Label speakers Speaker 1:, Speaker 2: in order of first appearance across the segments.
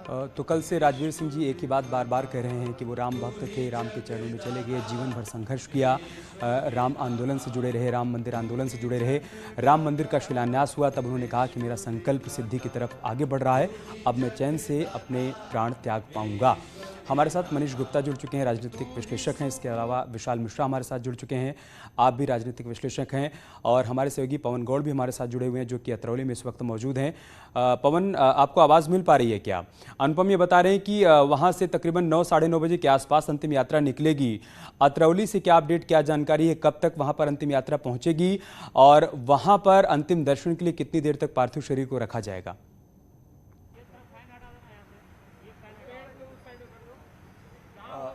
Speaker 1: तो कल से राजवीर सिंह जी एक ही बात बार बार कह रहे हैं कि वो राम भक्त थे, राम के चरणों में चले गए, जीवन भर संघर्ष किया, राम आंदोलन से जुड़े रहे, राम मंदिर आंदोलन से जुड़े रहे। राम मंदिर का शिलान्यास हुआ तब उन्होंने कहा कि मेरा संकल्प सिद्धि की तरफ आगे बढ़ रहा है, अब मैं चैन से अपने प्राण त्याग पाऊंगा। हमारे साथ मनीष गुप्ता जुड़ चुके हैं, राजनीतिक विश्लेषक हैं। इसके अलावा विशाल मिश्रा हमारे साथ जुड़ चुके हैं, आप भी राजनीतिक विश्लेषक हैं। और हमारे सहयोगी पवन गौड़ भी हमारे साथ जुड़े हुए हैं, जो कि अतरौली में इस वक्त मौजूद हैं। पवन, आपको आवाज़ मिल पा रही है क्या? अनुपम ये बता रहे हैं कि वहाँ से तकरीबन 9 साढ़े 9 बजे के आसपास अंतिम यात्रा निकलेगी। अतरौली से क्या अपडेट, क्या जानकारी है, कब तक वहाँ पर अंतिम यात्रा पहुँचेगी और वहाँ पर अंतिम दर्शन के लिए कितनी देर तक पार्थिव शरीर को रखा जाएगा?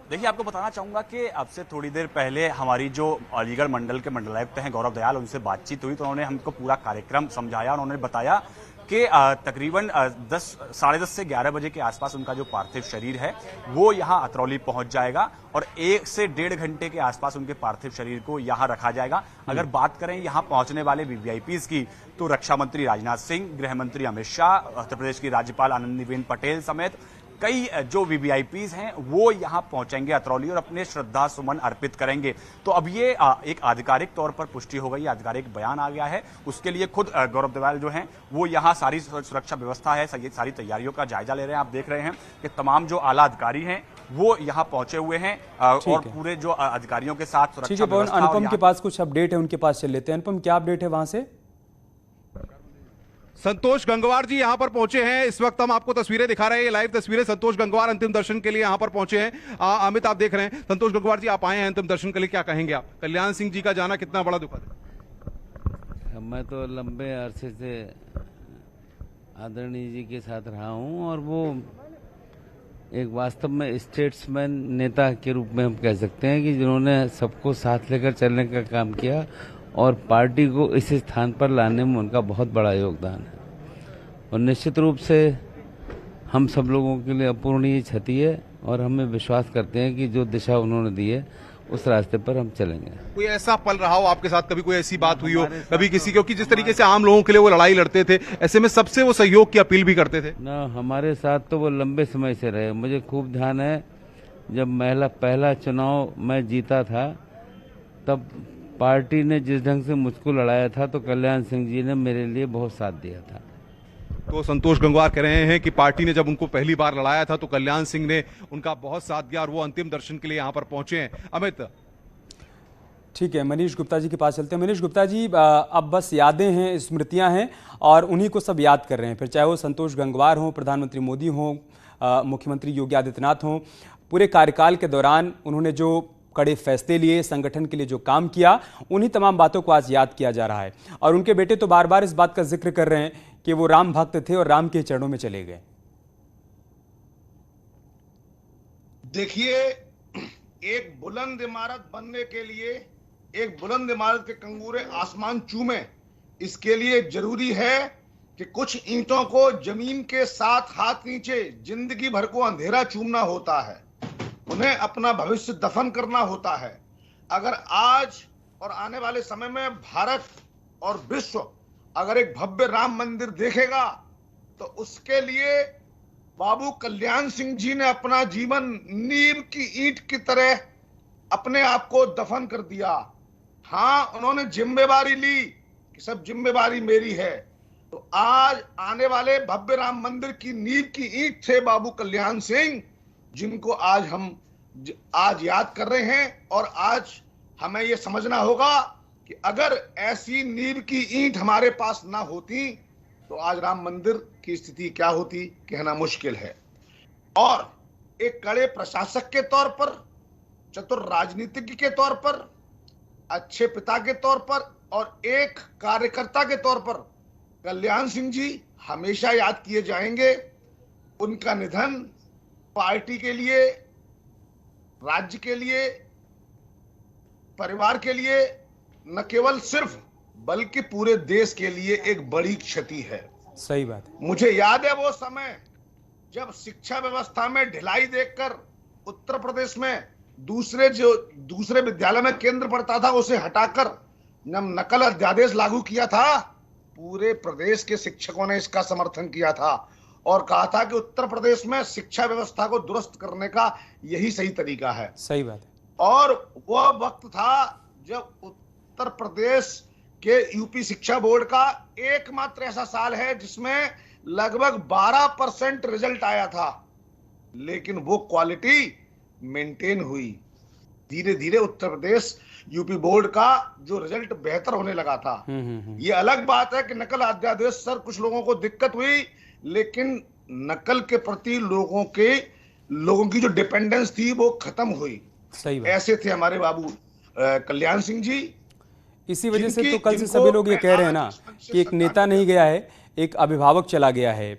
Speaker 2: देखिए, आपको बताना चाहूँगा कि अब से थोड़ी देर पहले हमारी जो अलीगढ़ मंडल के मंडलायुक्त हैं गौरव दयाल, उनसे बातचीत हुई तो उन्होंने हमको पूरा कार्यक्रम समझाया। उन्होंने बताया कि तकरीबन 10 साढ़े 10 से 11 बजे के आसपास उनका जो पार्थिव शरीर है वो यहाँ अतरौली पहुँच जाएगा और 1 से 1.5 घंटे के आसपास उनके पार्थिव शरीर को यहाँ रखा जाएगा। अगर बात करें यहाँ पहुँचने वाले वीवीआईपीज़ की, तो रक्षा मंत्री राजनाथ सिंह, गृह मंत्री अमित शाह, उत्तर प्रदेश की राज्यपाल आनंदीबेन पटेल समेत कई जो वीवीआईपीज़ हैं वो यहाँ पहुंचेंगे अतरौली और अपने श्रद्धा सुमन अर्पित करेंगे। तो अब ये एक आधिकारिक तौर पर पुष्टि हो गई, आधिकारिक बयान आ गया है। उसके लिए खुद गौरव दयाल जो हैं वो यहाँ सारी सुरक्षा व्यवस्था है, सारी तैयारियों का जायजा ले रहे हैं। आप देख रहे हैं कि तमाम जो आला अधिकारी हैं वो यहाँ पहुंचे हुए हैं और पूरे जो अधिकारियों के साथ सुरक्षा व्यवस्था।
Speaker 1: अनुपम के पास कुछ अपडेट है, उनके पास चल लेते हैं। अनुपम, क्या अपडेट है वहां से?
Speaker 3: संतोष गंगवार जी यहां पर पहुंचे हैं। इस वक्त हम आपको तस्वीरें दिखा रहे हैं, ये लाइव तस्वीरें। संतोष गंगवार अंतिम दर्शन के लिए यहां पर पहुंचे हैं। अमित, आप देख रहे हैं, संतोष गंगवार जी आप आए हैं अंतिम दर्शन के लिए, क्या कहेंगे आप? कल्याण सिंह जी का जाना कितना बड़ा दुखद है?
Speaker 4: मैं तो लंबे अरसे से आदरणीय जी के साथ रहा हूं और वो एक वास्तव में स्टेट्समैन, नेता के रूप में हम कह सकते हैं कि जिन्होंने सबको साथ लेकर चलने का काम किया और पार्टी को इस स्थान पर लाने में उनका बहुत बड़ा योगदान है। और निश्चित रूप से हम सब लोगों के लिए अपूरणीय क्षति है और हमें विश्वास करते हैं कि जो दिशा उन्होंने दी है उस रास्ते पर हम चलेंगे।
Speaker 3: कोई ऐसा पल रहा हो आपके साथ, कभी कोई ऐसी बात हुई हो, कभी किसी, क्योंकि जिस तरीके से आम लोगों के लिए वो लड़ाई लड़ते थे, ऐसे में सबसे वो सहयोग की अपील भी करते थे
Speaker 4: ना? हमारे साथ तो वो लंबे समय से रहे। मुझे खूब ध्यान है जब पहला चुनाव मैं जीता था तब पार्टी ने जिस ढंग से मुझको लड़ाया था तो कल्याण सिंह जी ने मेरे लिए बहुत साथ दिया था।
Speaker 3: तो संतोष गंगवार कह रहे हैं कि पार्टी ने जब उनको पहली बार लड़ाया था तो कल्याण सिंह ने उनका बहुत साथ दिया और वो अंतिम दर्शन के लिए यहां पर पहुंचे हैं। अमित,
Speaker 1: ठीक है, मनीष गुप्ता जी के पास चलते हैं। मनीष गुप्ता जी, अब बस यादें हैं, स्मृतियां हैं और उन्हीं को सब याद कर रहे हैं, फिर चाहे वो संतोष गंगवार हों, प्रधानमंत्री मोदी हों, मुख्यमंत्री योगी आदित्यनाथ हों। पूरे कार्यकाल के दौरान उन्होंने जो कड़े फैसले लिए, संगठन के लिए जो काम किया, उन्हीं तमाम बातों को आज याद किया जा रहा है। और उनके बेटे तो बार बार इस बात का जिक्र कर रहे हैं कि वो राम भक्त थे और राम के चरणों में चले गए।
Speaker 5: देखिए, एक बुलंद इमारत बनने के लिए, एक बुलंद इमारत के कंगूरे आसमान चूमे, इसके लिए जरूरी है कि कुछ ईंटों को जमीन के साथ हाथ नीचे जिंदगी भर को अंधेरा चूमना होता है, उन्हें अपना भविष्य दफन करना होता है। अगर आज और आने वाले समय में भारत और विश्व अगर एक भव्य राम मंदिर देखेगा तो उसके लिए बाबू कल्याण सिंह जी ने अपना जीवन नींव की ईंट की तरह अपने आप को दफन कर दिया। हाँ, उन्होंने जिम्मेवारी ली कि सब जिम्मेवारी मेरी है। तो आज आने वाले भव्य राम मंदिर की नींव की ईंट थे बाबू कल्याण सिंह, जिनको आज याद कर रहे हैं। और आज हमें यह समझना होगा कि अगर ऐसी नींव की ईंट हमारे पास ना होती तो आज राम मंदिर की स्थिति क्या होती, कहना मुश्किल है। और एक कड़े प्रशासक के तौर पर, चतुर राजनीतिज्ञ के तौर पर, अच्छे पिता के तौर पर और एक कार्यकर्ता के तौर पर कल्याण सिंह जी हमेशा याद किए जाएंगे। उनका निधन पार्टी के लिए, राज्य के लिए, परिवार के लिए न केवल सिर्फ बल्कि पूरे देश के लिए एक बड़ी क्षति है।
Speaker 1: सही बात है।
Speaker 5: मुझे याद है वो समय जब शिक्षा व्यवस्था में ढिलाई देखकर उत्तर प्रदेश में दूसरे विद्यालय में केंद्र पड़ता था उसे हटाकर जब नकल अध्यादेश लागू किया था, पूरे प्रदेश के शिक्षकों ने इसका समर्थन किया था और कहा था कि उत्तर प्रदेश में शिक्षा व्यवस्था को दुरुस्त करने का यही सही तरीका है।
Speaker 1: सही बात है।
Speaker 5: और वह वक्त था जब उत्तर प्रदेश के यूपी शिक्षा बोर्ड का एकमात्र ऐसा साल है जिसमें लगभग 12% रिजल्ट आया था, लेकिन वो क्वालिटी मेंटेन हुई। धीरे धीरे उत्तर प्रदेश यूपी बोर्ड का जो रिजल्ट बेहतर होने लगा था। ये अलग बात है कि नकल अध्यादेश सर कुछ लोगों को दिक्कत हुई, लेकिन नकल के प्रति लोगों की जो डिपेंडेंस थी वो खत्म हुई।
Speaker 1: सही बात।
Speaker 5: ऐसे थे हमारे बाबू कल्याण सिंह जी।
Speaker 1: इसी वजह से तो कल से सभी लोग ये कह रहे हैं ना कि एक नेता नहीं गया है, एक अभिभावक चला गया है,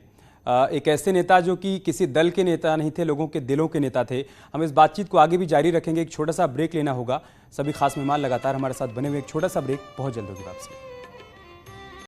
Speaker 1: एक ऐसे नेता जो कि किसी दल के नेता नहीं थे, लोगों के दिलों के नेता थे। हम इस बातचीत को आगे भी जारी रखेंगे। एक छोटा सा ब्रेक लेना होगा। सभी खास मेहमान लगातार हमारे साथ बने हुए। एक छोटा सा ब्रेक, बहुत जल्द होगी वापसी।